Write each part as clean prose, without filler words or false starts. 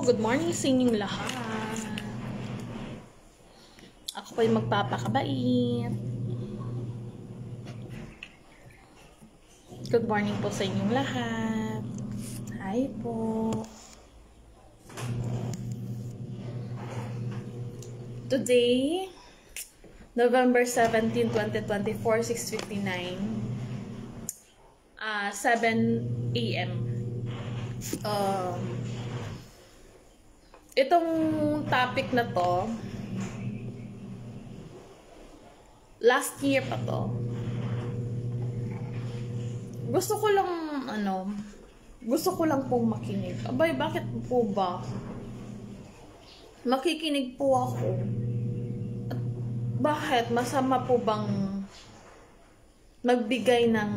Good morning sa inyong lahat. Ako po'y magpapakabait. Good morning po sa inyong lahat. Hi po. Today, November 17, 2024, 6:59, 7 a.m. Itong topic na to, last year pa to. Gusto ko lang pong makinig. Abay, bakit po ba? Makikinig po ako. At bakit? Masama po bang magbigay ng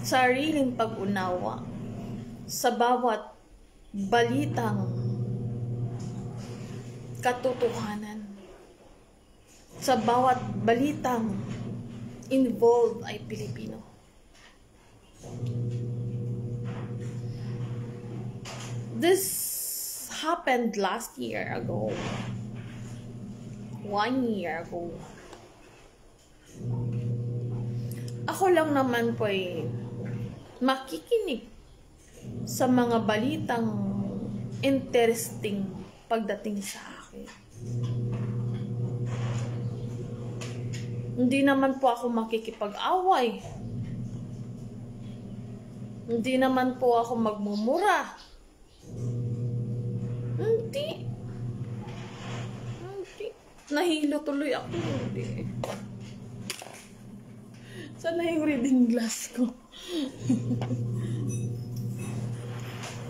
sariling pag-unawa sa bawat balitang katotohanan, sa bawat balitang involved ay Pilipino? This happened last year ago. 1 year ago. Ako lang naman po ay makikinig sa mga balitang interesting pagdating sa akin. Hindi naman po ako makikipag-away. Hindi naman po ako magmumura. Hindi. Nahilo tuloy ako. Hindi. Sana yung reading glass ko.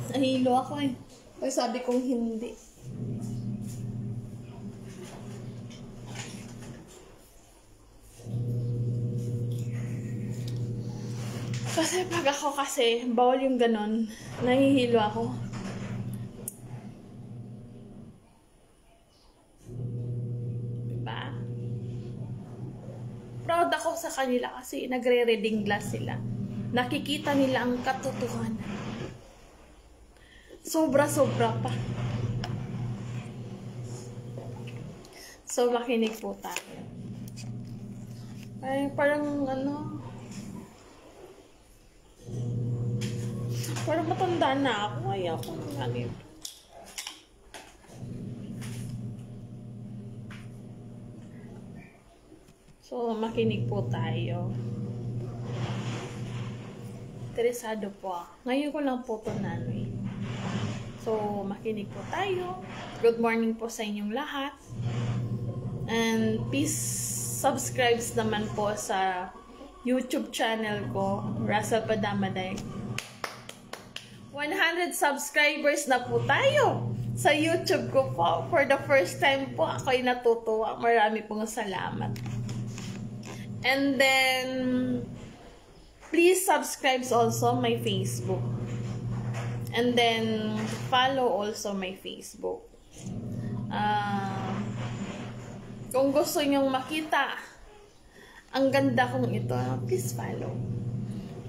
Nahilo ako eh. Kaya sabi kong hindi. Kasi pag ako kasi, bawal yung ganon. Nahihilo ako. Diba? Proud ako sa kanila kasi nagre-reading glass sila. Nakikita nila ang katotohanan. Sobra-sobra pa. So, makinig po tayo. Ay, parang parang matanda na ako. Ayaw ko ng ganito. So, makinig po tayo. Interesado po ako. Ngayon ko lang po ito So, makinig po tayo. Good morning po sa inyong lahat. And please subscribe naman po sa YouTube channel ko, Russell Padamaday. 100 subscribers na po tayo sa YouTube ko po. For the first time po, ako'y natutuwa. Marami pong salamat. And then, please subscribe also my Facebook. And then, follow also my Facebook. Kung gusto nyong makita ang ganda kong ito, please follow.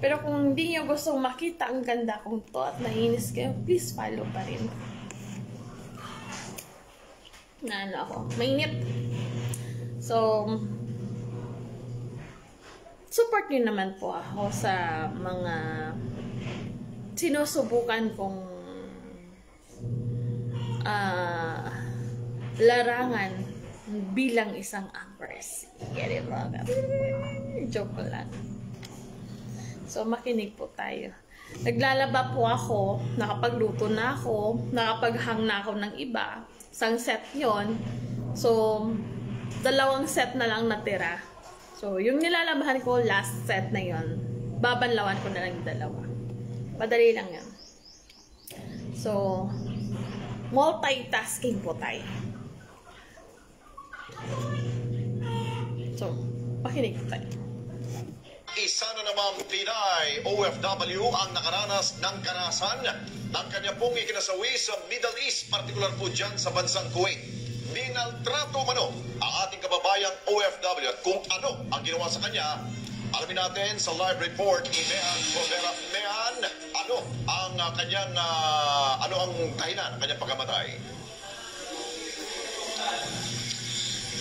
Pero kung hindi nyo gustong makita ang ganda kong to at nainis kayo, please follow pa rin. Ako, mainit. So, support nyo naman po ako sa mga sinusubukan kong larangan bilang isang actress. Get it wrong. Joke lang. So, makinig po tayo. Naglalaba po ako, nakapagluto na ako, nakapaghang na ako ng iba. Isang set yon. So, 2 set na lang natira. So, yung nilalabahan ko, last set na yon. Babanlawan ko na lang yung 2. Madali lang yan. So, multitasking po tayo. So, pakinig po tayo. Isa na namang Pinay OFW ang nakaranas ng karahasan ng kanya pong ikinasawi sa Middle East, partikular po dyan sa bansang Kuwait. Binaltrato mano ang ating kababayang OFW at kung ano ang ginawa sa kanya, Alamin natin sa live report ni Mean Provera. Mean, ano ang kanyang ano ang dahilan ng kanyang pagkamatay?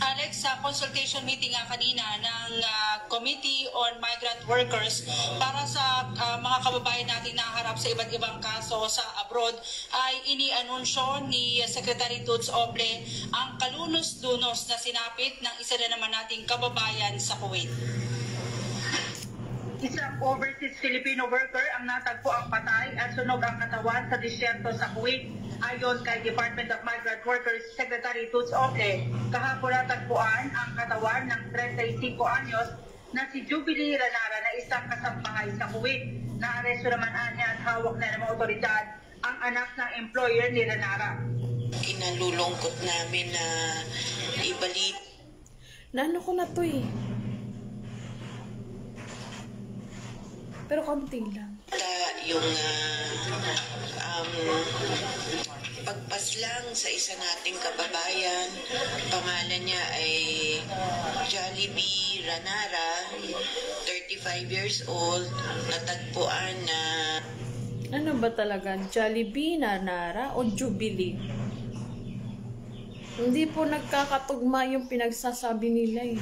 Alex, sa consultation meeting nga kanina ng Committee on Migrant Workers para sa mga kababayan natin na harap sa iba't ibang kaso sa abroad, ay inianunsyo ni Secretary Toots Oble ang kalunos-lunos na sinapit ng isa na naman nating kababayan sa Kuwait. Isang overseas Filipino worker ang natagpo ang patay at sunog ang katawan sa disyerto sa Kuwait. Ayon kay Department of Migrant Workers Secretary Toots Oble, kahapon natagpuan ang katawan ng 35 anyos na si Jubilee Ranara na isang kasambahay sa Kuwait. Naaresto naman niya at hawak na ng mga otoridad ang anak ng employer ni Ranara. Inalulungkot namin na ibalit. Naano ko na to eh. Pero konti lang. Yung pagpaslang sa isa nating kababayan, pangalan niya ay Jollibee Ranara, 35 years old, natagpuan na... Ano ba talaga? Jollibee, Ranara, o Jubilee? Hindi po nagkakatugma yung pinagsasabi nila eh.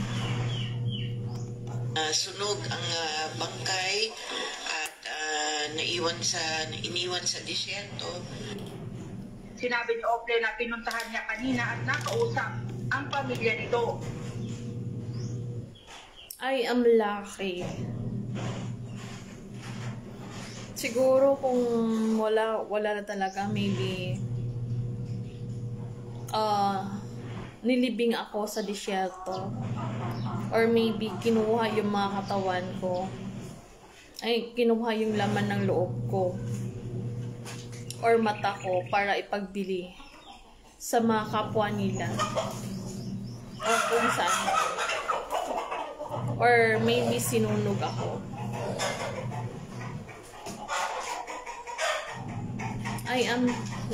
Sunog ang bangkay at iniwan sa disyerto. Sinabi ni Oble na pinuntahan niya kanina at nakausap ang pamilya nito. I am lucky. Siguro kung wala na talaga, maybe nilibing ako sa disyerto. Or maybe kinuha yung mga katawan ko. Ay, kinuha yung laman ng loob ko. Or mata ko para ipagbili sa mga kapwa nila. O kung saan. Or maybe sinunog ako. I am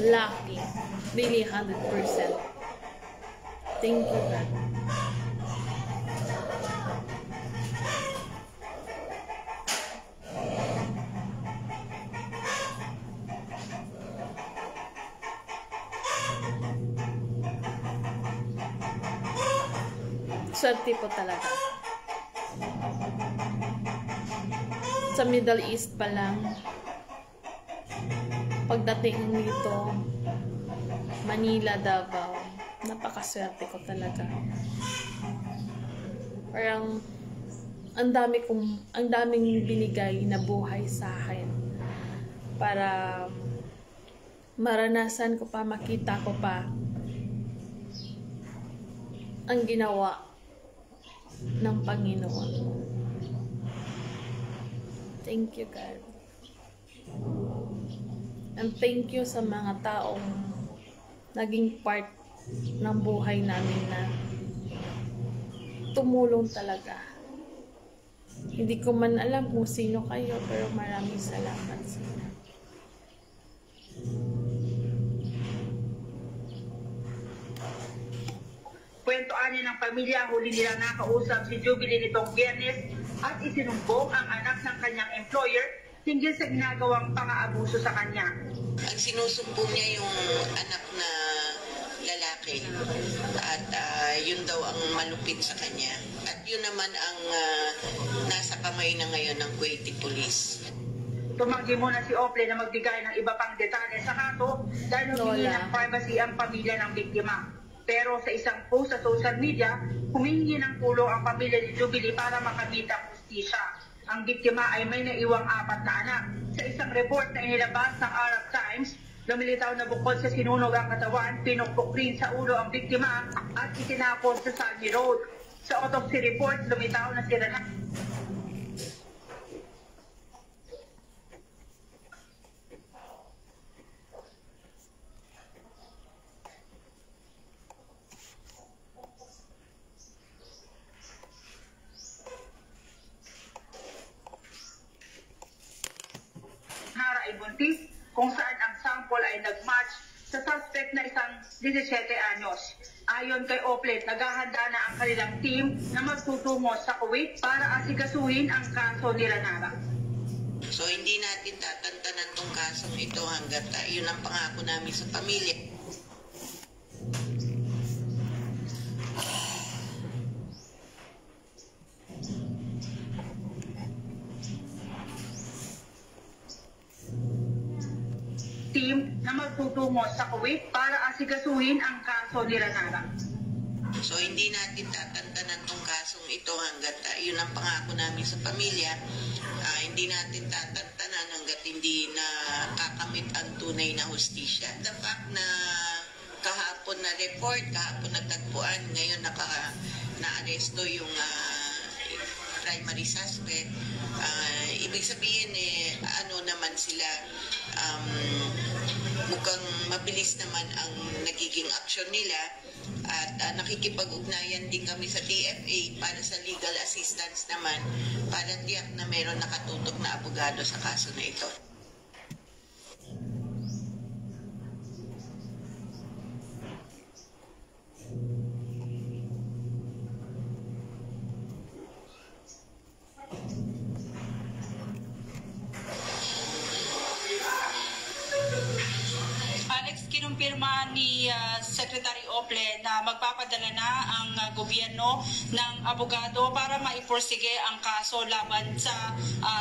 lucky. Really 100%. Thank you, God. Swerte po talaga. Sa Middle East pa lang, pagdating nito, Manila, Davao, napakaswerte ko talaga. Parang ang daming binigay na buhay sa akin para maranasan ko pa, makita ko pa ang ginawa ng Panginoon. Thank you, God. And thank you sa mga taong naging part ng buhay namin na tumulong talaga. Hindi ko man alam kung sino kayo, pero maraming salamat sa inyo. Kwentuan niya ng pamilya, huli nila nakausap si Jubilee nitong Biyernes at isinumbong ang anak ng kanyang employer hinggil sa ginagawang pang-aabuso sa kanya. Ang sinusumbong niya yung anak na lalaki at yun daw ang malupit sa kanya. At yun naman ang nasa kamay na ngayon ng Kuwaiti Police. Tumanggi muna si Oble na magbigay ng iba pang detalye sa kaso dahil humingi ng privacy ang pamilya ng biktima. Pero sa isang post sa social media, humingi ng tulong ang pamilya ni Jubilee para makamit ang hustisya. Ang biktima ay may naiwang 4 na anak. Sa isang report na inilabas ng Arab Times, lumilitaw na bukod sa sinunog ang katawan, pinukpok rin sa ulo ang biktima at itinapon sa Salmi Road. Sa autopsy report, lumitaw na si Ranara ay buntis, kung saan ang sample ay nag-match sa suspect na isang 17 anyos. Ayon kay Oplet, naghahanda na ang kanilang team na magtutungo sa Kuwait para asikasuhin ang kaso ni Ranara. So hindi natin tatantanan tong kasong ito hanggat yun ang pangako namin sa pamilya. Team na magtutungo sa Kuwait para asikasuhin ang kaso ni Ranara. So hindi natin tatantanan tong kasong ito hanggat yun ang pangako namin sa pamilya. Hindi natin tatantanan hanggat hindi na kakamit ang tunay na hustisya. The fact na kahapon na report, kahapon na tagpuan, ngayon na-aresto yung primary suspect, ibig sabihin ano naman sila, mukhang mabilis naman ang nagiging aksyon nila at nakikipag-ugnayan din kami sa DFA para sa legal assistance naman para tiyak na meron nakatutok na abogado sa kaso na ito. Kinumpirma ni Secretary Ople na magpapadala na ang gobyerno ng abogado para maiporsige ang kaso laban sa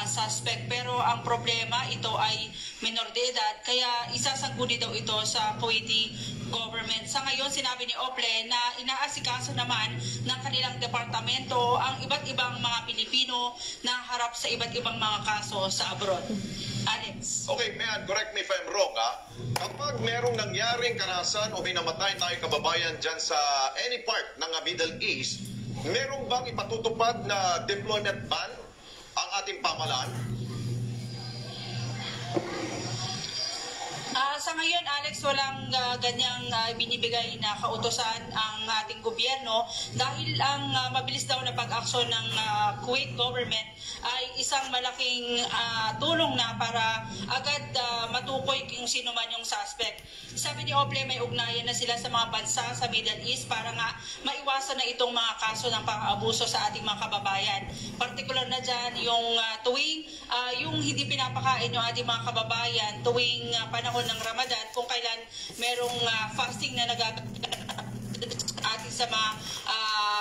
suspect. Pero ang problema, ito ay minor de edad, kaya isasangguni daw ito sa Kuwaiti government. Sa ngayon, sinabi ni Ople na inaasikaso naman ng kanilang departamento ang iba't ibang mga Pilipino na harap sa iba't ibang mga kaso sa abroad. Alex. Okay, Mayan, correct me if I'm wrong, ha? Kapag merong nangyaring karahasan o may namatay tayong kababayan dyan sa any part ng Middle East, merong bang ipatutupad na deployment ban ang ating pamahalaan? Sa ngayon, Alex, walang ganyang binibigay na kautosan ang ating gobyerno dahil ang mabilis daw na pag-aksyon ng Kuwait government ay isang malaking tulong na para agad matukoy kung sino man yung suspect. Sabi ni Ople, may ugnayan na sila sa mga bansa sa Middle East para nga maiwasan na itong mga kaso ng pang-abuso sa ating mga kababayan. Partikular na dyan yung tuwing yung hindi pinapakain yung ating mga kababayan tuwing panahon ng Ramadan, kung kailan merong fasting na nagagawa atin sa mga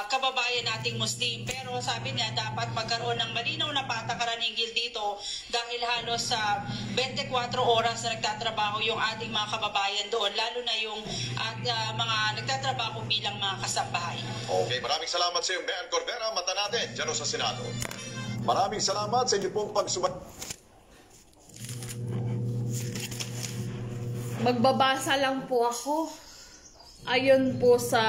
kababayan nating Muslim. Pero sabi niya, dapat magkaroon ng malinaw na patakaran hinggil dito dahil halos sa 24 oras na nagtatrabaho yung ating mga kababayan doon, lalo na yung mga nagtatrabaho bilang mga kasambahay. Okay, maraming salamat sa iyo, Mayan Corbera. Mata natin dyan sa Senado. Maraming salamat sa inyo pong Magbabasa lang po ako. Ayon po sa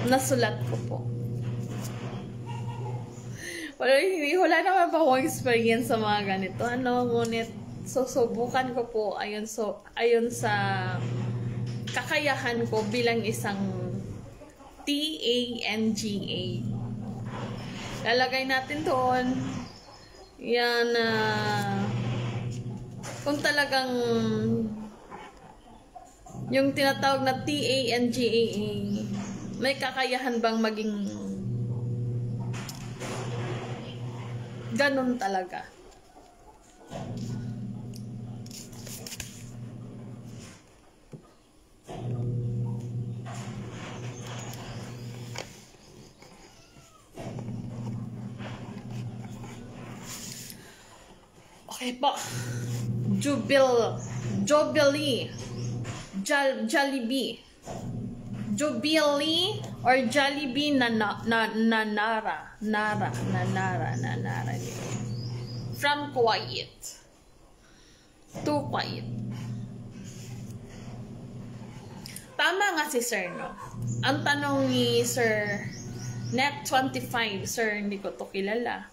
nasulat ko po. Wala naman pa akong experience sa mga ganito. Ngunit susubukan ko po ayon sa kakayahan ko bilang isang TANGA. Lalagay natin doon yan kung talagang yung tinatawag na TANGA may kakayahan bang maging ganun talaga. Okay po. Jollibee or Jollibee Nara. From Kuwait to Kuwait. Tama nga si Sir, no? Ang tanong ni Sir Net25, Sir, hindi ko to kilala.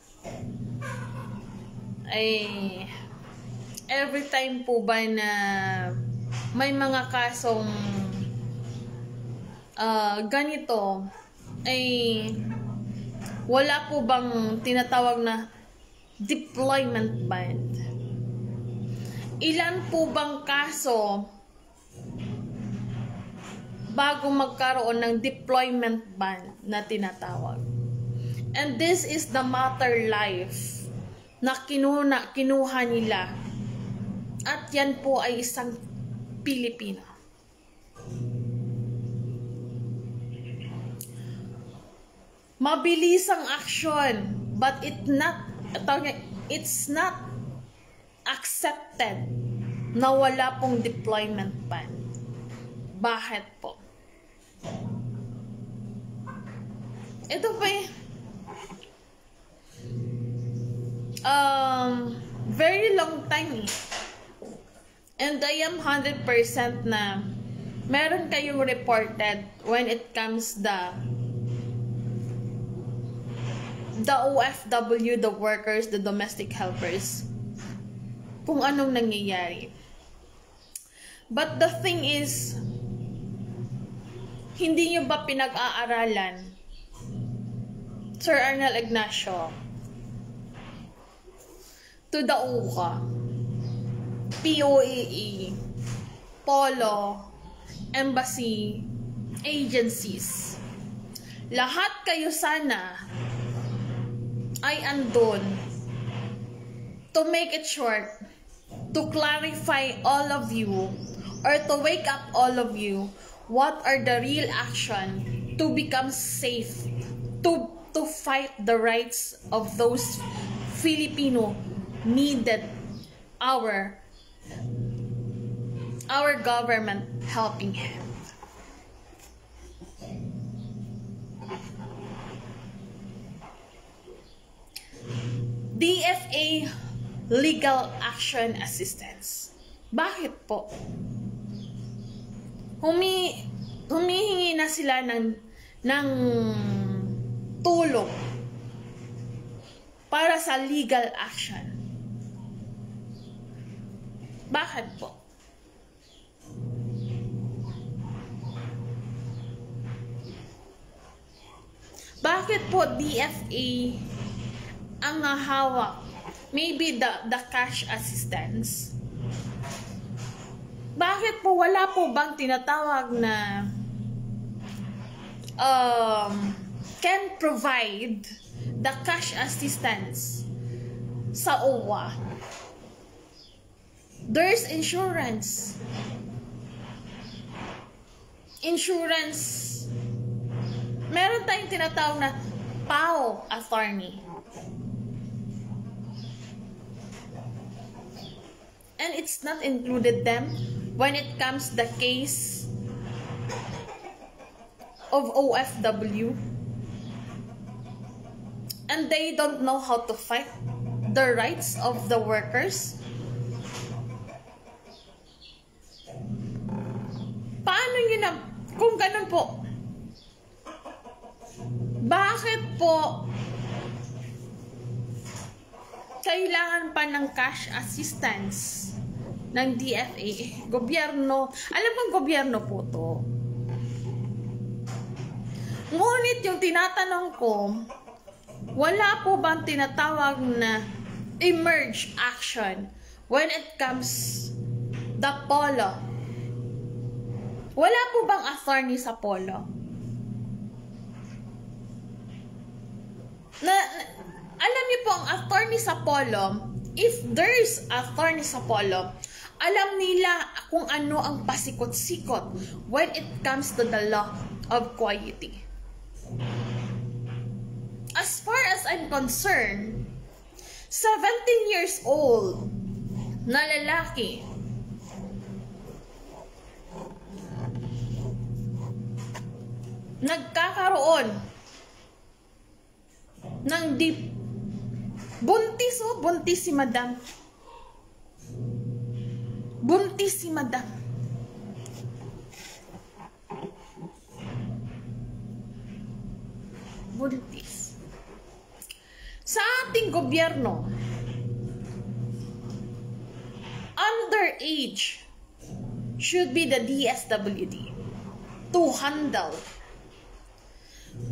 Ay, every time po ba na may mga kasong ganito, ay wala po bang tinatawag na deployment ban? Ilan po bang kaso bago magkaroon ng deployment ban na tinatawag. And this is the matter life na kinuha nila. At yan po ay isang Pilipino. Mabilis ang action, but it's not accepted na wala pong deployment ban. Bakit po? Ito pa very long time and I am 100% na meron kayong reported when it comes the OFW, the workers, the domestic helpers, kung anong nangyayari. But the thing is, hindi nyo ba pinag-aaralan, Sir Arnel Ignacio, to the UCA, POAE, Polo, embassy, agencies, lahat kayo sana ay andun to make it short, to clarify all of you, or to wake up all of you, what are the real action to become safe, to fight the rights of those Filipino needed our government helping hand. DFA Legal Action Assistance. Bakit po? Humihingi na sila ng tulong para sa legal action. Bakit po? Bakit po DFA ang hawak? Maybe the cash assistance. Bakit po wala po bang tinatawag na can provide the cash assistance sa OWA? There's insurance. Meron tayong tinatawag na PAO attorney. And it's not included them when it comes the case of OFW. And they don't know how to fight the rights of the workers. Paano yun na, kung ganun po, bakit po kailangan pa ng cash assistance ng DFA? Gobyerno, alam mong gobyerno po to. Ngunit yung tinatanong ko, wala po bang tinatawag na emerge action when it comes the Polo? Wala po bang attorney sa Polo? Alam niyo po, ang attorney sa Polo, if there's attorney sa Polo, alam nila kung ano ang pasikot-sikot when it comes to the law of equity. As far as I'm concerned, 17 years old na lalaki nagkakaroon ng buntis si madam. Buntis si madam. Buntis. Sa ating gobyerno, underage should be the DSWD to handle.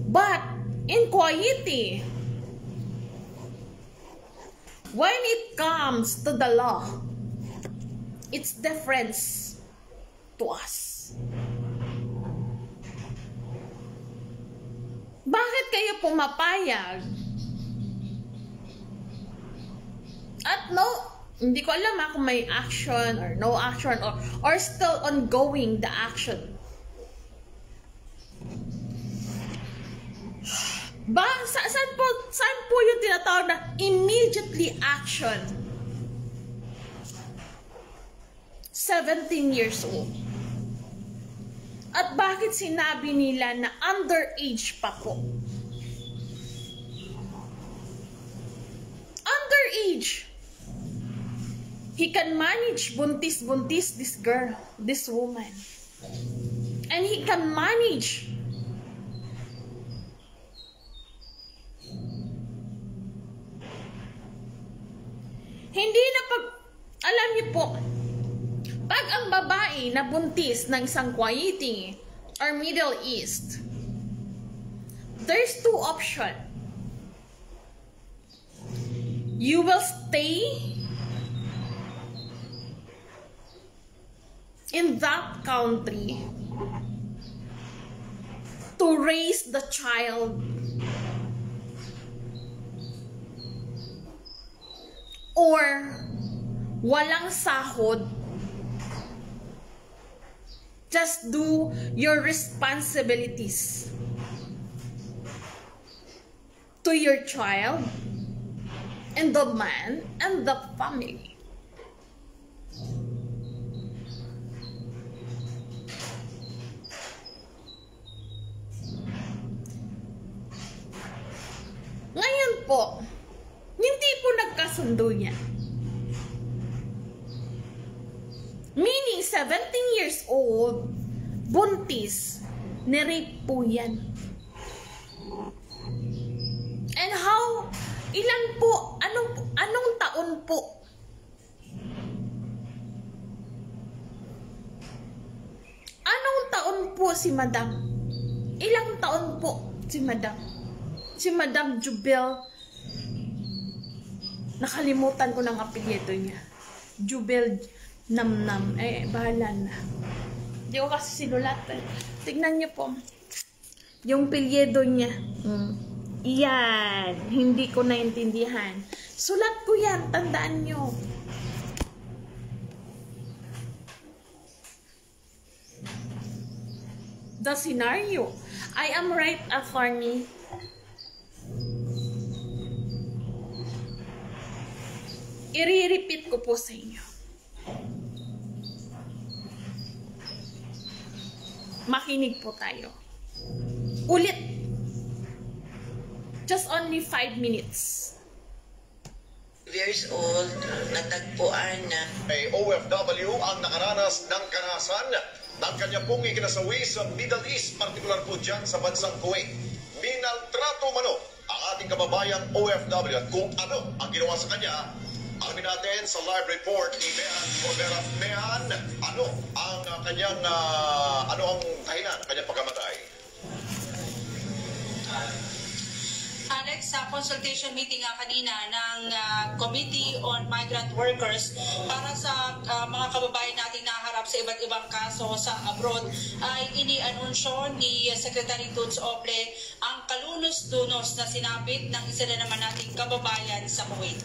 But in Kuwaiti, when it comes to the law, it's different to us. Bakit kayo pumapayag? At no, hindi ko alam kung may action or no action or still ongoing the action. Saan po yung tinatawag na immediately action? 17 years old. At bakit sinabi nila na underage pa po? Underage. He can manage buntis this girl, this woman. And he can manage hindi na alam niyo po, pag ang babae na buntis ng isang Kuwaiti or Middle East, there's two options. You will stay in that country to raise the child, or walang sahod, just do your responsibilities to your child and the man and the family. Ngayon po, hindi po nagkasundo yan. Meaning, 17 years old, buntis, nirape po yan. And how, ilan po, anong taon po? Anong taon po si Madam? Ilang taon po si Madam? Si Madam Jubel, nakalimutan ko ng apelyido niya. Jubel Namnam. Bahala na. Hindi ko kasi sinulat. Tignan niyo po. Yung apelyido niya. Yan. Hindi ko naintindihan. Sulat ko yan. Tandaan niyo. The scenario. I am right, attorney. I-repeat ko po sa inyo. Makinig po tayo. Ulit. Just only 5 minutes. Years old, natagpuan na May OFW ang nakaranas ng karahasan ng kanya pong ikinasawi sa Middle East, partikular po dyan sa bansang Kuwait. Minaltrato mano ang ating kababayang OFW at kung ano ang ginawa sa kanya, alamin natin sa live report ni Mehan Corbera. Mehan, ano ang kanyang, ano ang dahilan ng kanyang pagkamatay? Alex, sa consultation meeting kanina ng Committee on Migrant Workers para sa mga kababayan nating naharap sa iba't ibang kaso sa abroad, ay inianunsyo ni Secretary Toots Ople ang kalunos-dunos na sinapit ng isa na naman nating kababayan sa Kuwait.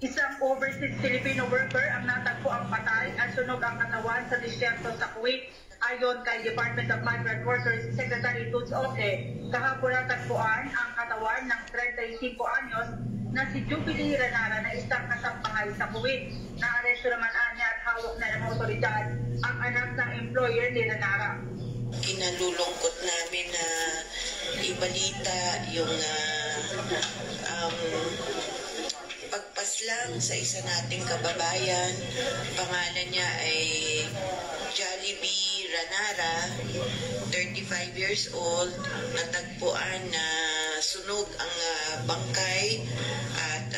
Isang overseas Filipino worker ang natagpo ang patay at sunog ang katawan sa disyerto sa Kuwait. Ayon kay Department of Migrant Workers Secretary Toots Ople, kahapon natagpuan ang katawan ng 35 anyos na si Jubilee Ranara na isang kasambahay sa Kuwait. Naaresto naman niya at hawak na ng otoridad ang anak ng employer ni Ranara. Kinalulungkot namin na ibalita yung pagpaslang sa isa nating kababayan. Pangalan niya ay Jollibee Ranara, 35 years old, natagpuan na sunog ang bangkay at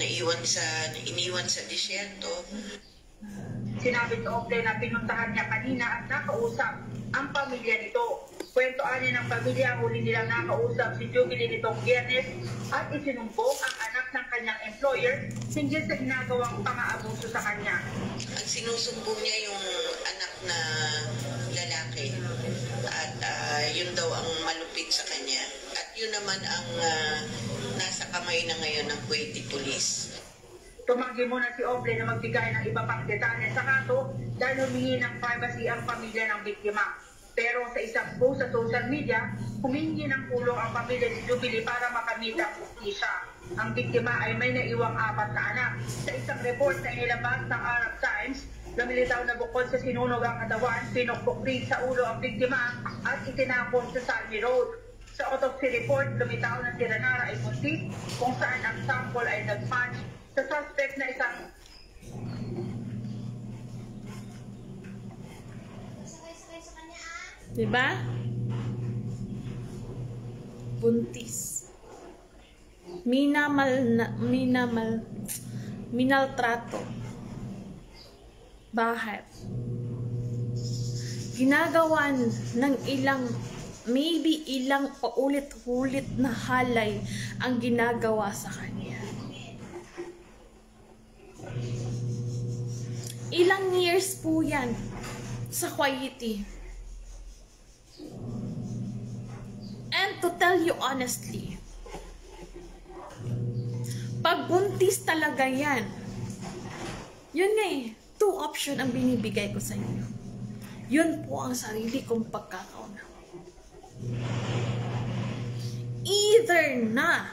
iniwan sa disyerto. Sinabi sa Ople na pinuntahan niya kanina at nakausap ang pamilya nito. Kwentoan niya ng pamilya, huli nilang nakausap si Jubilee nitong Biyernes at isinumbong ang anak ng kanyang employer hinggil sa ginagawang pang-aabuso sa kanya. Ang sinusumbong niya yung anak na lalaki at yun daw ang sa kanya. At yun naman ang nasa kamay na ngayon ng Kuwaiti Police. Tumanggi muna si Ople na magbigay ng iba pang detalye sa kaso dahil humingi ng privacy ang pamilya ng biktima. Pero sa isang post sa social media, humingi ng tulong ang pamilya ni Jubilee para makamit ang justisya. Ang biktima ay may naiwang 4 na anak. Sa isang report na inilabas ng Arab Times, lumilitaw na bukod sa sinunog ang katawan, pinukpok rin sa ulo ang biktima at itinapon sa Salmi Road. Sa autopsy report, lumitaw na si Renara ay buntis kung saan ang sample ay nag-match sa suspect na isang diba? Buntis. Minaltrato. Bakit? Ginagawa ng maybe ilang paulit-ulit na halay ang ginagawa sa kanya. Ilang years po yan sa Kuwaiti. And to tell you honestly, pag buntis talaga yan, yun nga 2 option ang binibigay ko sa inyo. Yun po ang sarili kong pagkakaunawa. Either na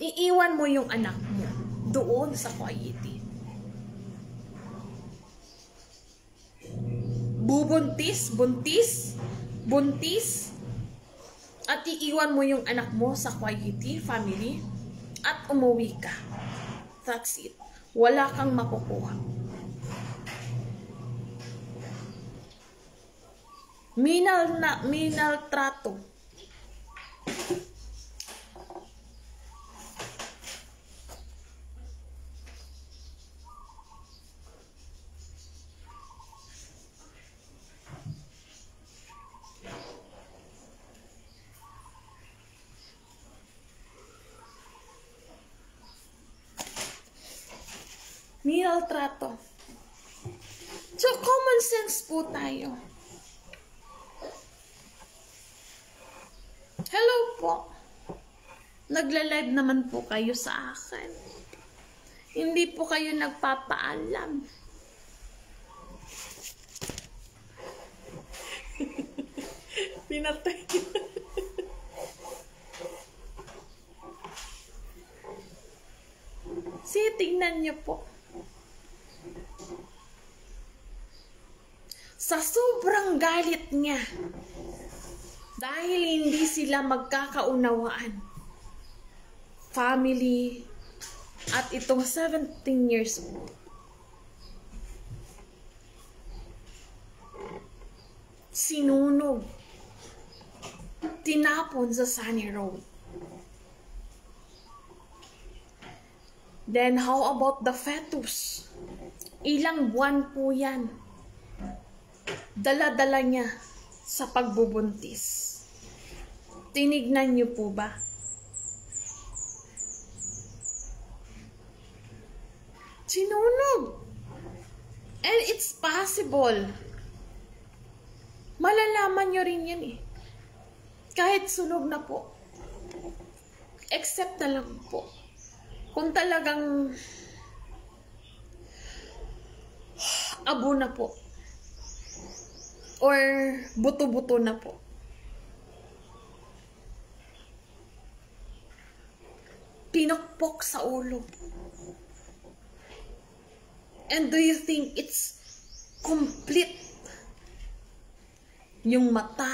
iiwan mo yung anak mo doon sa Kuwaiti, buntis, at iiwan mo yung anak mo sa Kuwaiti family at umuwi ka. That's it. Wala kang makukuha. Minaltrato. Minaltrato. So, common sense po tayo. Hello po. Nagla-live naman po kayo sa akin. Hindi po kayo nagpapaalam. Pinatay. Sige, tingnan niyo po. Sa sobrang galit niya, dahil hindi sila magkakaunawaan, family, at itong 17 years old, sinunog, tinapon sa Sunny Road. Then how about the fetus? Ilang buwan po yan. Dala-dala niya sa pagbubuntis. Tinignan niyo po ba? Sinunog. And it's possible. Malalaman niyo rin yan eh. Kahit sunog na po. Except na lang po, kung talagang abo na po. Or buto-buto na po. Pinukpok sa ulo. And do you think it's complete? Yung mata.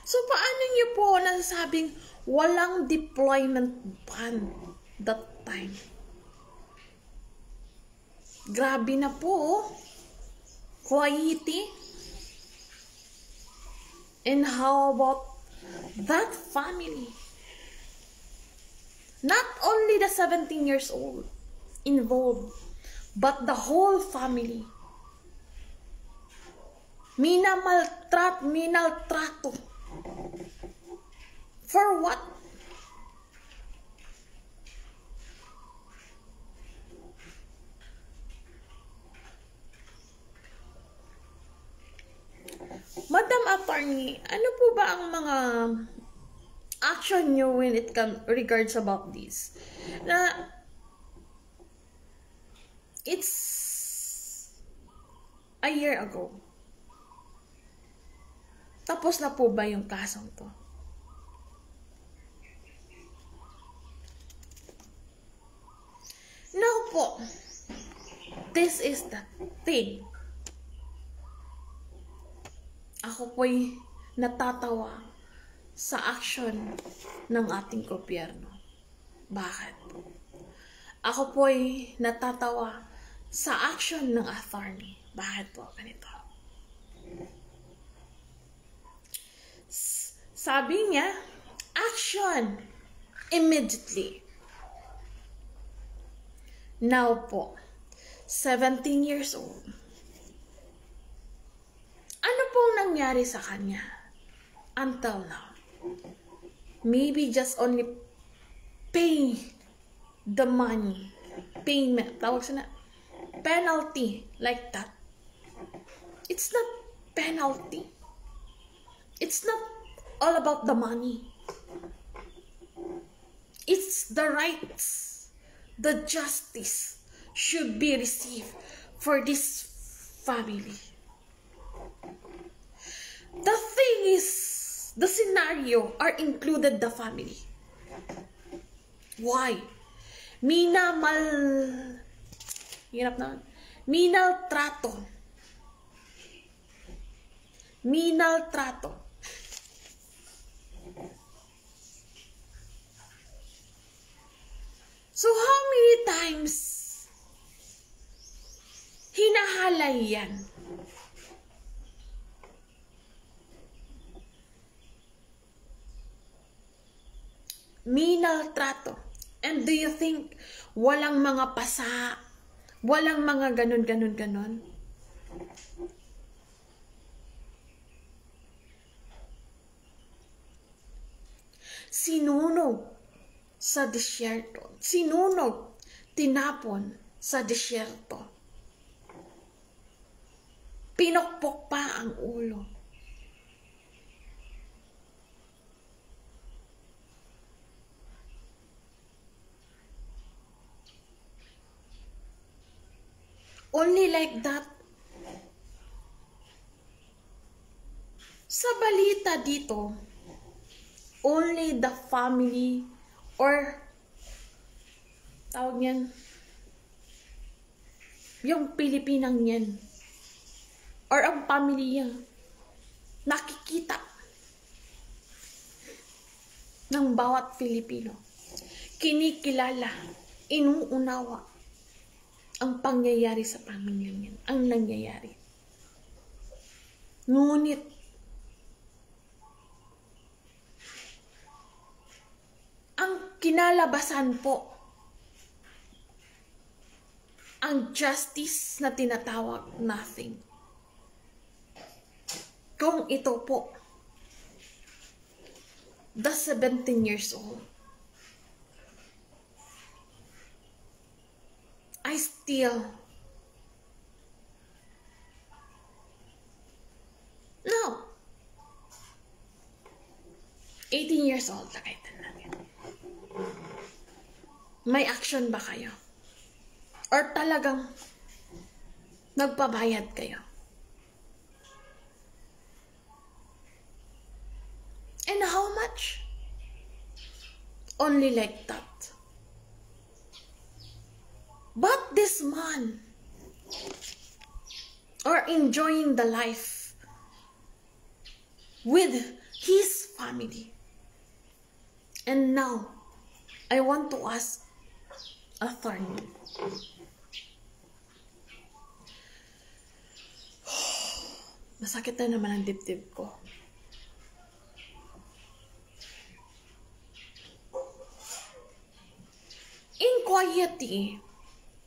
So, paano niyo po nasabing walang deployment ban that time? Grabe na po, Kuwaiti. And how about that family? Not only the 17 years old involved, but the whole family. Minaltrato. For what? Madam Attorney, ano po ba ang mga action nyo when it regards about this? Na it's a year ago. Tapos na po ba yung kasong to? No po. This is the thing. Ako po'y natatawa sa action ng ating gobyerno. Bakit? Ako po'y natatawa sa action ng attorney. Bakit po ganito? Sabi niya, action immediately. Now po, 17 years old. Ano pong nangyari sa kanya until now? Maybe just only pay the money. Payment. Tawag sa na. Penalty. Like that. It's not penalty. It's not all about the money. It's the rights. The justice should be received for this family. The thing is, the scenario are included the family. Why? Hirap na. Minaltrato. So how many times hinahalay yan? Minaltrato. And do you think walang mga pasa, walang mga ganon? Sinunog sa disyerto. Sinunog, tinapon sa disyerto. Pinokpok pa ang ulo. Only like that. Sa balita dito, only the family or tawag niyan, yung Pilipinang yan or ang pamilya nakikita ng bawat Pilipino. Kinikilala, inuunawa ang pangyayari sa pamilyang yan, ang nangyayari. Ngunit, ang kinalabasan po, ang justice na tinatawag, nothing. Kung ito po, the 17 years old, I still no 18 years old lagay natin. May action ba kayo? Or talagang nagpabayad kayo? And how much? Only like that. But this man are enjoying the life with his family. And now, I want to ask attorney. Masakit na naman ang dibdib ko. Inquiry.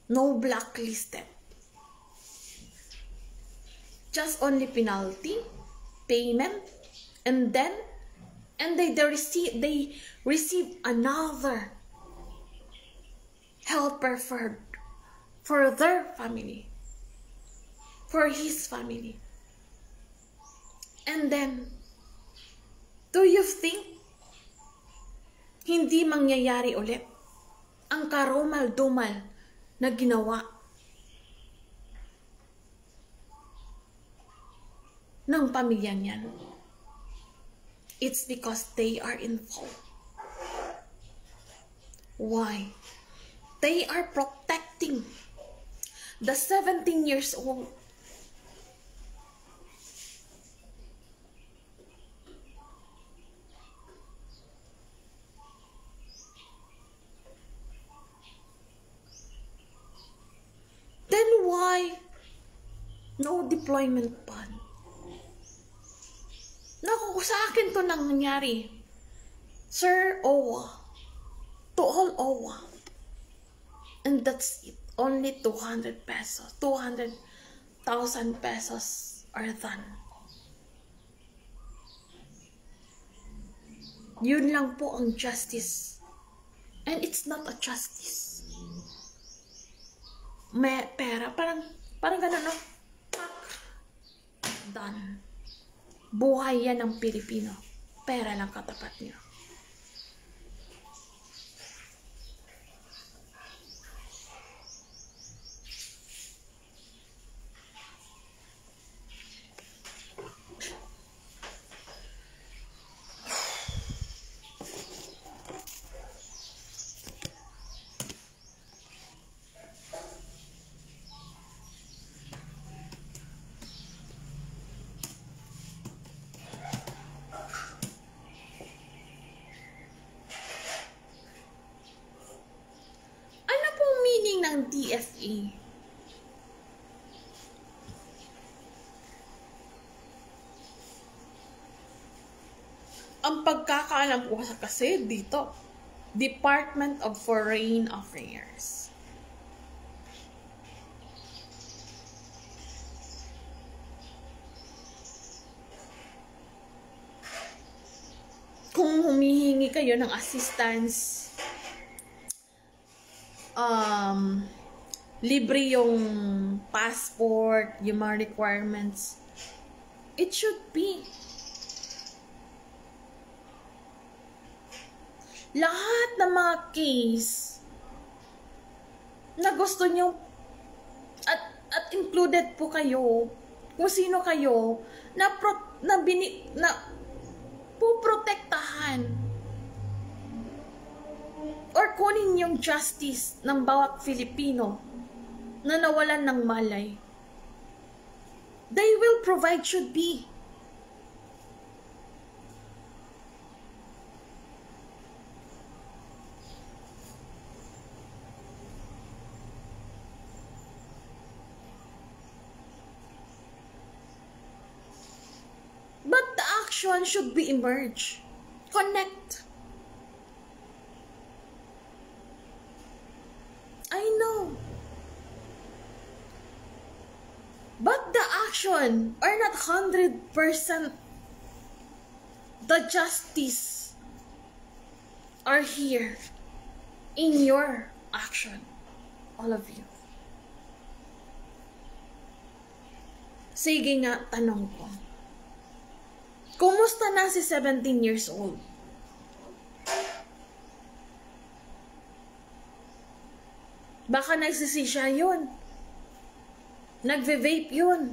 No blacklisted. Just only penalty, payment, and then And they receive another helper for their family, for his family. And then, do you think hindi mangyayari ulit ang karumal-dumal na ginawa ng pamilya niyan? It's because they are involved. Why? They are protecting the 17 years old. Then why no deployment ban? Naku, sa akin to nangyari. Sir OWA. To all OWA. And that's it. Only 200 pesos. 200,000 pesos are done. Yun lang po ang justice. And it's not a justice. May pera. Parang ganun, no? Done. Buhay yan ng Pilipino. Pera lang katapat niyo. Ng DFA. Ang pagkakaalam ko kasi dito, Department of Foreign Affairs. Kung humihingi kayo ng assistance, libre yung passport, yung mga requirements. It should be. Lahat ng mga case na gusto nyo at included po kayo, kung sino kayo na puprotektahan or kunin yung justice ng bawat Filipino na nawalan ng malay. They will provide, should be. But the action should be emerge. Connect. I know. But the action are not 100% the justice are here in your action. All of you. Sige nga, tanong ko. Kumusta na si 17 years old? Baka nagsisisya yun. Nagve-vape yun.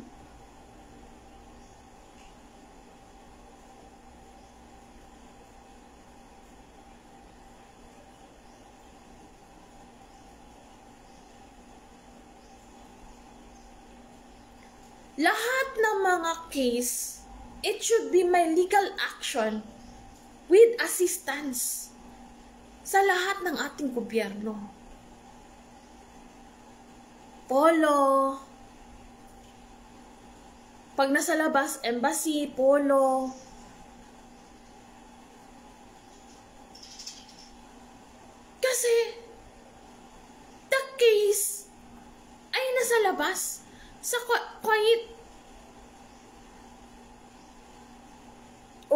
Lahat ng mga case, it should be my legal action with assistance sa lahat ng ating gobyerno. Polo. Pag nasa labas, embassy, polo. Kasi, the case ay nasa labas. Sa quiet.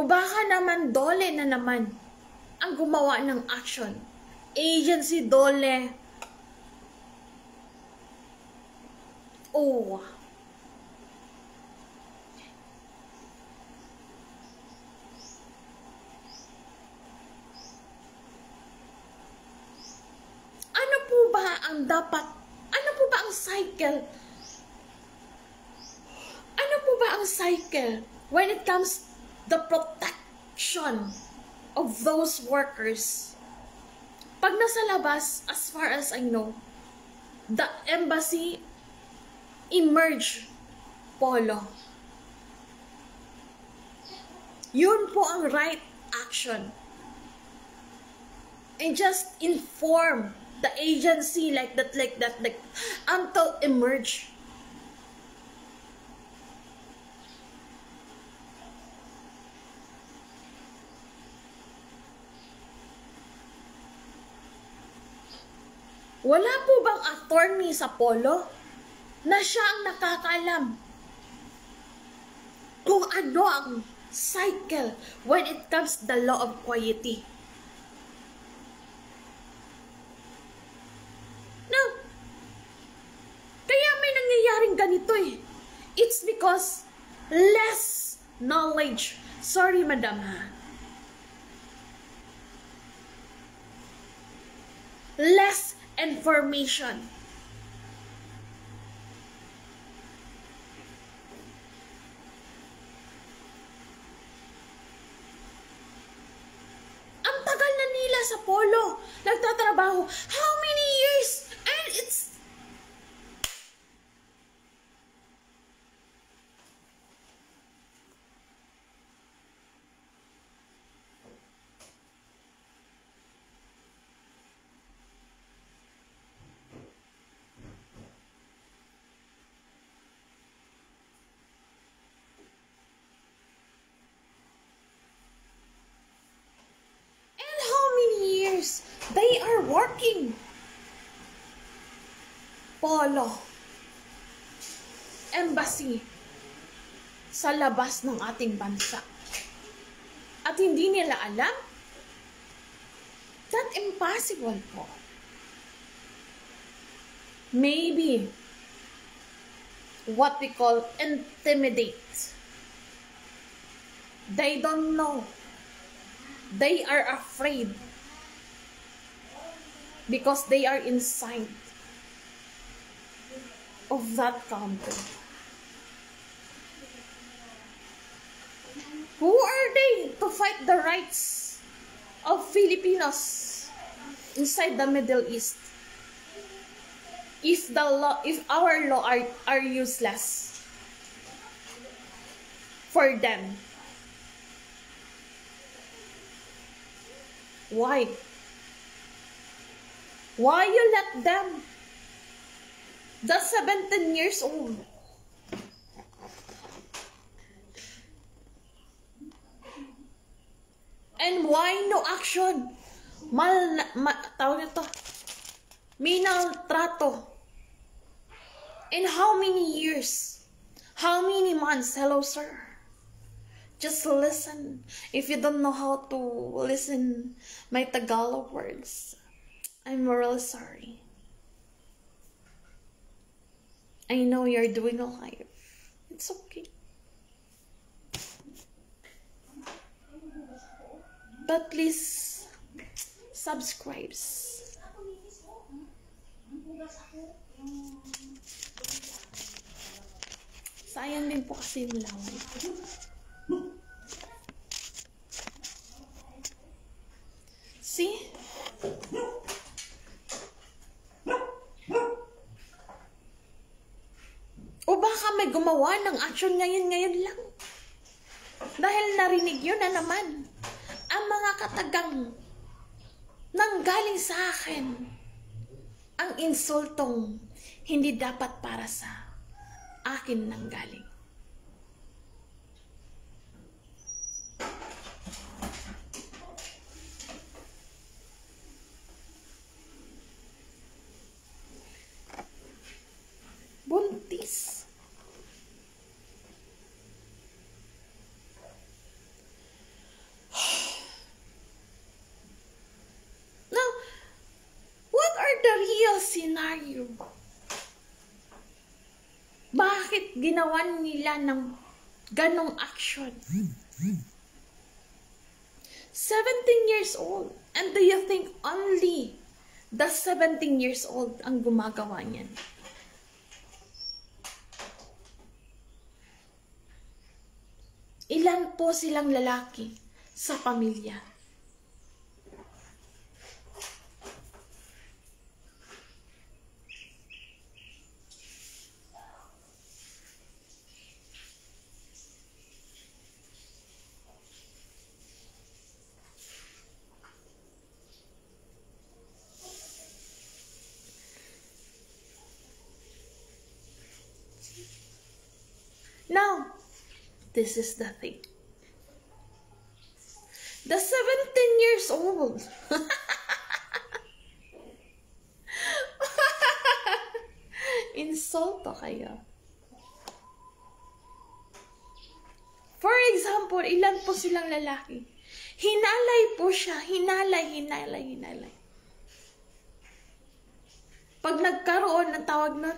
O baka naman Dole na naman ang gumawa ng action. Agency Dole. Oh. Ano po ba ang dapat? Ano po ba ang cycle? Ano po ba ang cycle when it comes the protection of those workers? Pag nasa labas, as far as I know, the embassy emerge polo. Yun po ang right action. And just inform the agency like that, until emerge. Wala po bang attorney sa polo na siya ang nakakaalam kung ano ang cycle when it comes to the law of quiety? No. Kaya may nangyayaring ganito eh. It's because less knowledge. Sorry, madam ha. Less information. Ang tagal na nila sa polo. Nagtatrabaho. How many years? And it's... They are working. Polo. Embassy. Sa labas ng ating bansa. At hindi nila alam? That impossible po. Maybe what we call intimidate. They don't know. They are afraid. Because they are inside of that country. Who are they to fight the rights of Filipinos inside the Middle East? If our law are useless for them, why? Why you let them? Just 17 years old. And why no action? Tawag nito. Minaltrato. In how many years? How many months? Hello, sir. Just listen. If you don't know how to listen my Tagalog words, I'm really sorry. I know you're doing a live. It's okay. But please, subscribe. Sayang din po kasi yung laway. See? O baka may gumawa ng action ngayon lang. Dahil narinig yun na naman ang mga katagang nanggaling sa akin. Ang insultong hindi dapat para sa akin nanggaling. Buntis. bakit ginawa nila ng ganong action? 17 years old. And do you think only the 17 years old ang gumagawa niyan? Ilan po silang lalaki sa pamilya? Now, this is the thing. The 17 years old. Insulto kayo. For example, ilan po silang lalaki? Hinalay po siya. Hinalay. Pag nagkaroon ng tawag na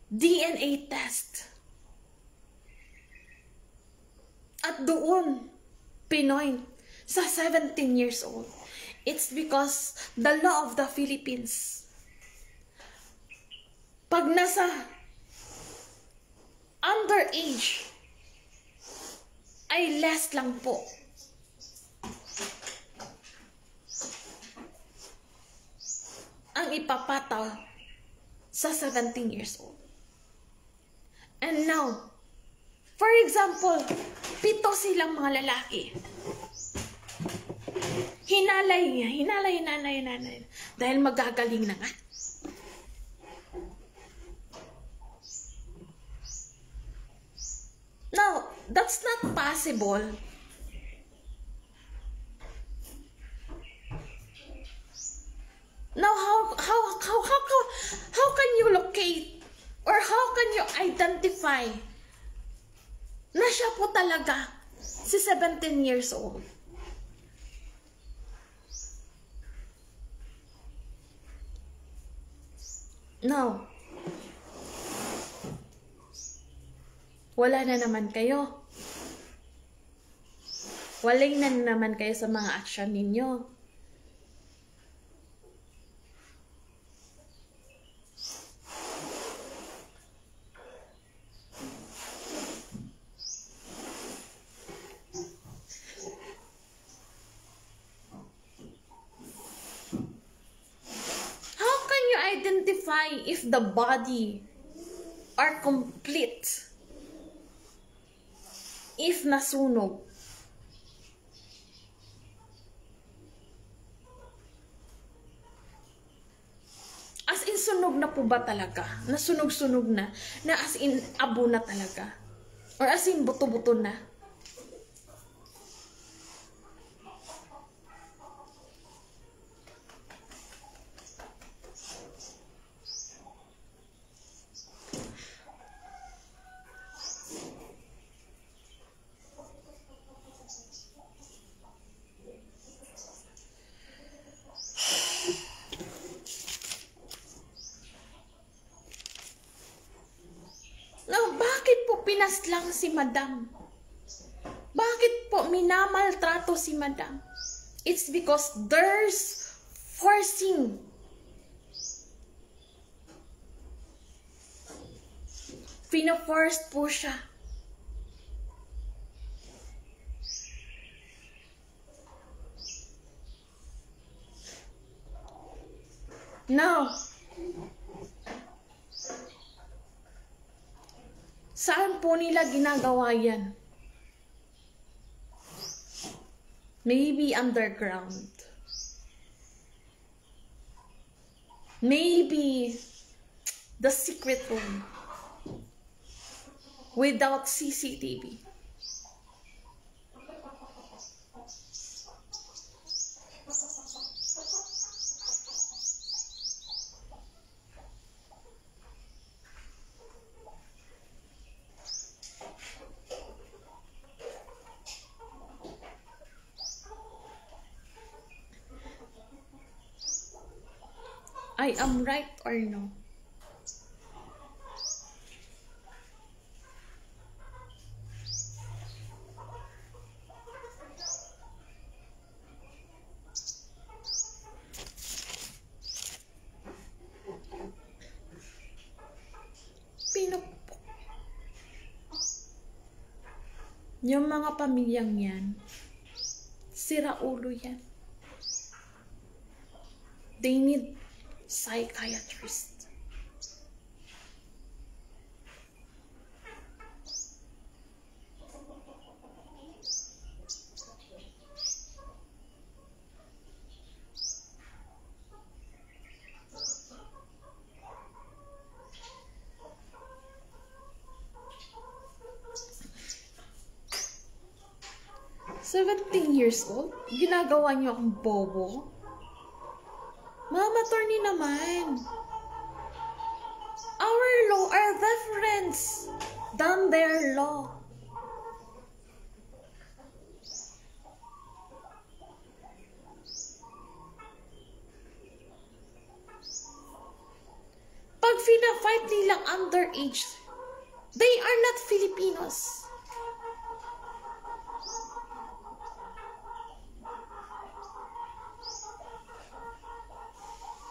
DNA test, at doon, pinoint sa 17 years old. It's because the law of the Philippines, pag nasa underage, ay less lang po. Ang ipapataw sa 17 years old. And now, for example, 7 silang mga lalaki. Hinalay niya. Dahil magagaling na nga. Now, that's not possible. Now, how can you locate or how can you identify na siya po talaga si 17 years old? Now, wala na naman kayo. Walay na naman kayo sa mga action ninyo. Identify if the body are complete, if nasunog. As in, sunog na po ba talaga? Nasunog-sunog na? Na as in, abo na talaga? Or as in, buto-buto na? Pinaslang si Madam. Bakit po minamaltrato si Madam? It's because there's forcing. Pina-forced po siya. Now, saan po nila ginagawa yan? Maybe underground. Maybe the secret room. Without CCTV. I am right or no? Yung mga pamilyang yan, sira ulo yan. They need psychiatrist. "17 years old? Ginagawa niyo akong bobo? Ma'am, attorney naman. Our law, our reference, done their law. Pag fina-fight nilang underage, they are not Filipinos.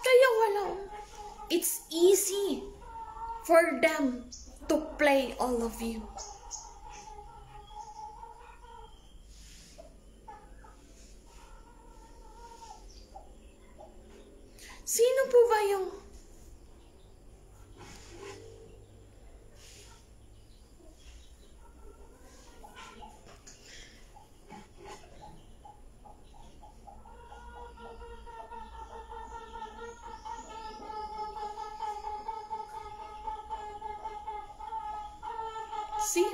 Kaya walang, it's easy for them to play all of you. Sino po ba yung see?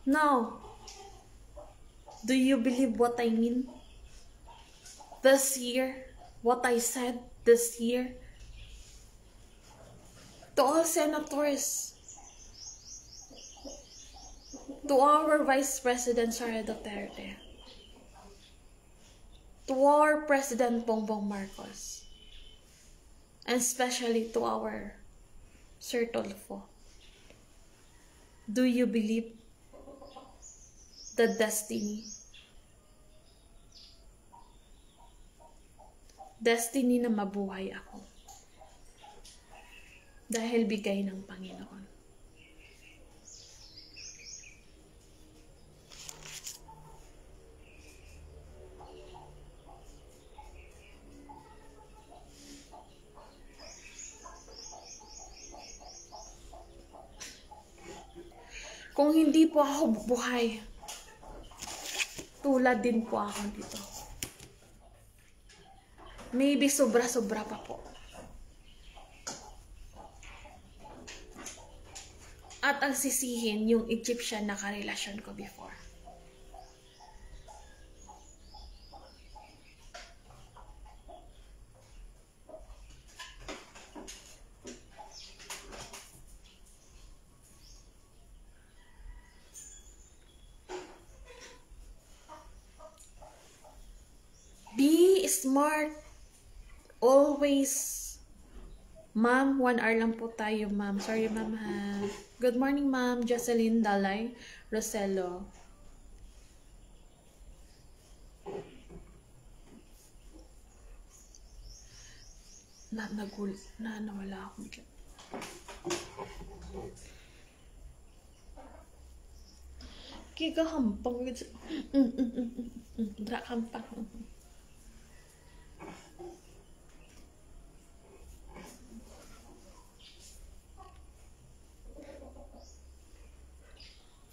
Now, do you believe what I mean? This year, what I said this year, to all senators, to our Vice President Sara Duterte, to our President Bongbong Marcos, and especially to our Sir Tolfo, do you believe the destiny? Destiny na mabuhay ako. Dahil bigay ng Panginoon. Kung hindi po ako buhay, tulad din po ako dito. Maybe sobra-sobra pa po. At ang sisihin yung Egyptian na karelasyon ko before. Be smart. Always. Ma'am, 1 hour lang po tayo, ma'am. Sorry, ma'am, ha. Good morning, ma'am. Jocelyn Dalay Rosello. Nawala ako bigla. Kigahampang. Drakampang.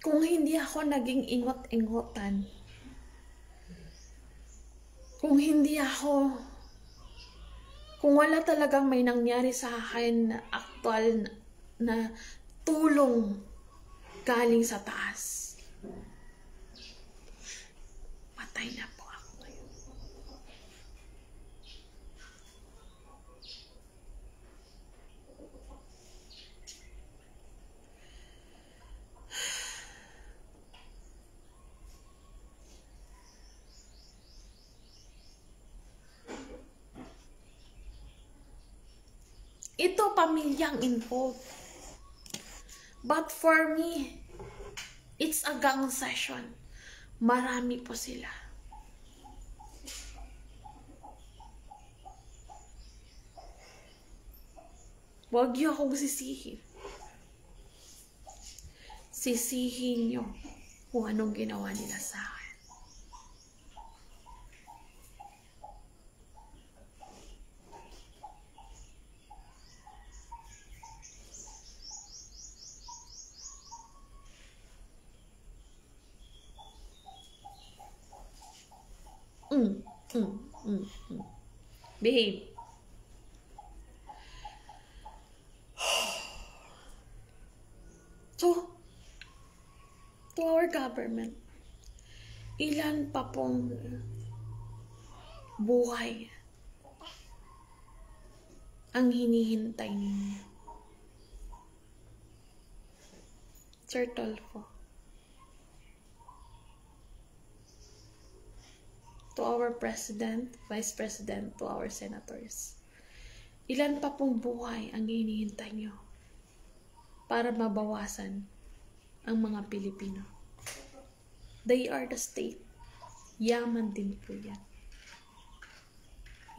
Kung hindi ako naging ingot-ingotan, kung wala talagang may nangyari sa akin na aktual na tulong galing sa taas, patay na po ako ngayon. Ito pamilyang involved. But for me, it's a gang session. Marami po sila. Huwag niyo akong sisihin. sisihin nyo kung anong ginawa nila sa akin. Behave. So, to our government, ilan pa pong buhay ang hinihintay ninyo? Sir Tolfo, to our President, Vice President, to our Senators, ilan pa pong buhay ang hinihintay nyo para mabawasan ang mga Pilipino? They are the state. Yaman din po yan.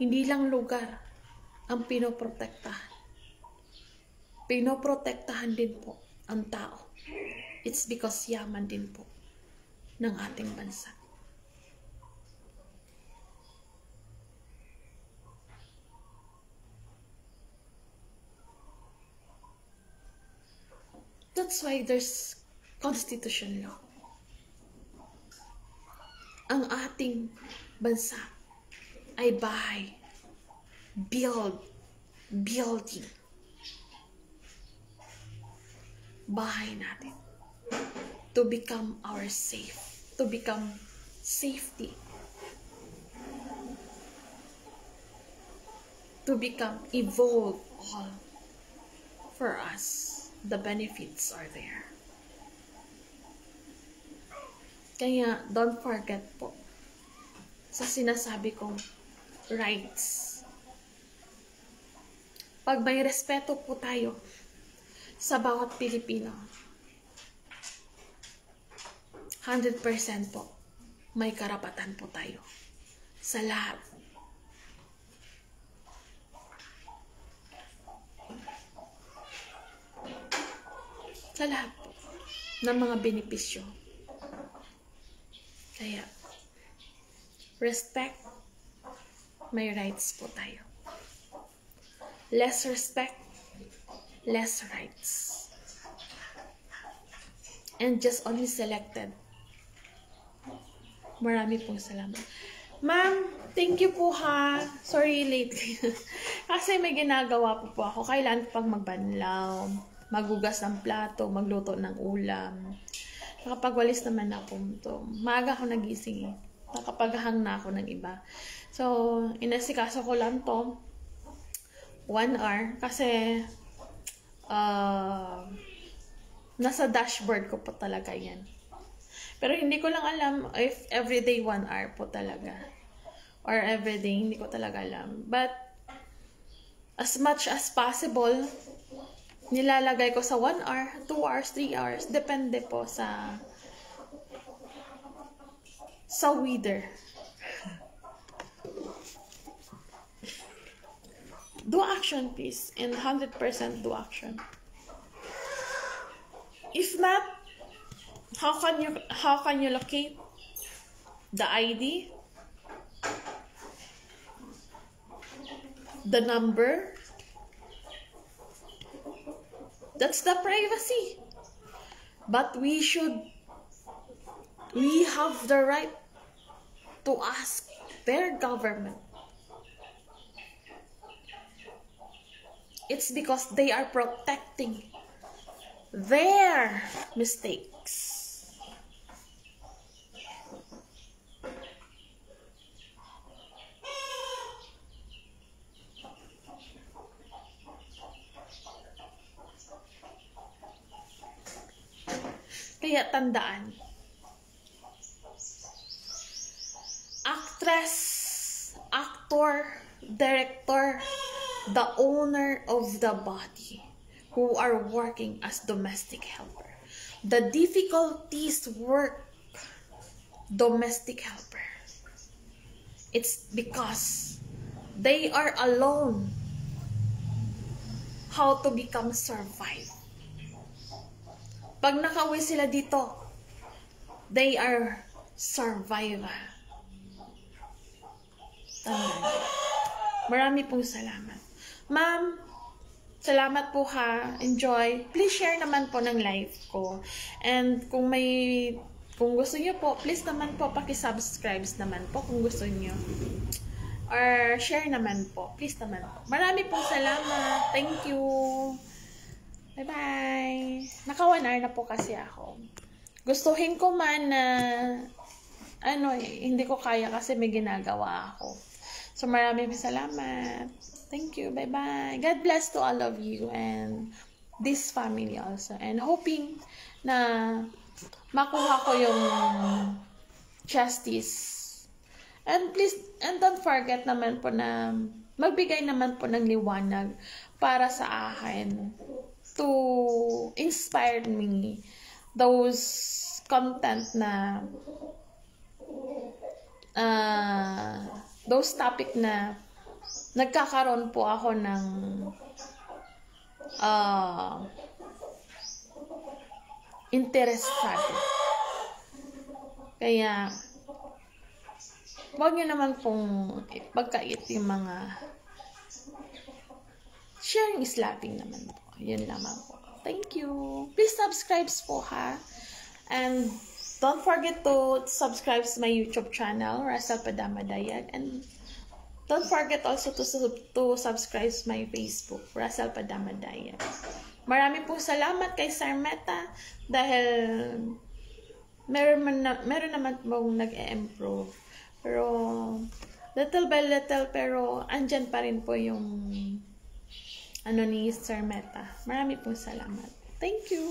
Hindi lang lugar ang pinoprotektahan. Pinoprotektahan din po ang tao. It's because yaman din po ng ating bansa. That's why there's constitution law. Ang ating bansa ay bahay, building. Bahay natin. To become our safe. To become safety. To become evolve all for us. The benefits are there. Kaya, don't forget po sa sinasabi kong rights. Pag may respeto po tayo sa bawat Pilipino, 100% po, may karapatan po tayo sa lahat. Sa lahat po ng mga benepisyo. Kaya, respect, may rights po tayo. Less respect, less rights. And just only selected. Marami pong salamat. Ma'am, thank you po ha. Sorry late. Kasi may ginagawa po ako. Kailangan pang magbanlaw, magugas ng plato, magluto ng ulam. Nakapagwalis naman ako to. Maaga ako nagising eh. Nakapaghang na ako ng iba. So, inasikaso ko lang to 1 hour kasi nasa dashboard ko po talaga yan. Pero hindi ko lang alam if everyday 1 hour po talaga. Or everyday, hindi ko talaga alam. But, as much as possible, nilalagay ko sa 1 hour, 2 hours, 3 hours. Depende po sa weather. Do action, please. And 100% do action. If not, how can you locate the ID? The number? That's the privacy. But we have the right to ask their government. It's because they are protecting their mistakes. Kaya tandaan, actress, actor, director, the owner of the body who are working as domestic helper. The difficulties work domestic helper. It's because they are alone how to become survive. pag nakauwi sila dito, they are survivor. Tandaan. Marami pong salamat. Ma'am, salamat po ha. Enjoy. Please share naman po ng live ko. And kung gusto niyo po, please naman po paki-subscribe naman po kung gusto niyo. Or share naman po. Please naman po. Marami pong salamat. Thank you. Bye-bye. Naka 1 hour na po kasi ako. Gustuhin ko man na hindi ko kaya kasi may ginagawa ako. So, maraming salamat. Thank you. Bye-bye. God bless to all of you and this family also. And hoping na makuha ko yung justice. And please, and don't forget naman po na magbigay naman po ng liwanag para sa akin to inspire me those content na those topic na nagkakaroon po ako ng interesado. Kaya huwag nyo naman pong pagkait yung mga sharing is loving naman po. Yun lamang po. Thank you. Please subscribe po ha. And don't forget to subscribe to my YouTube channel, Russell Padama Dayag. And don't forget also to subscribe to my Facebook, Russell Padama Dayag. Marami pong salamat kay Sir Meta dahil meron naman pong nag-e-improve. Pero little by little, pero andyan pa rin po yung ni Sir Meta. Marami pong salamat. Thank you.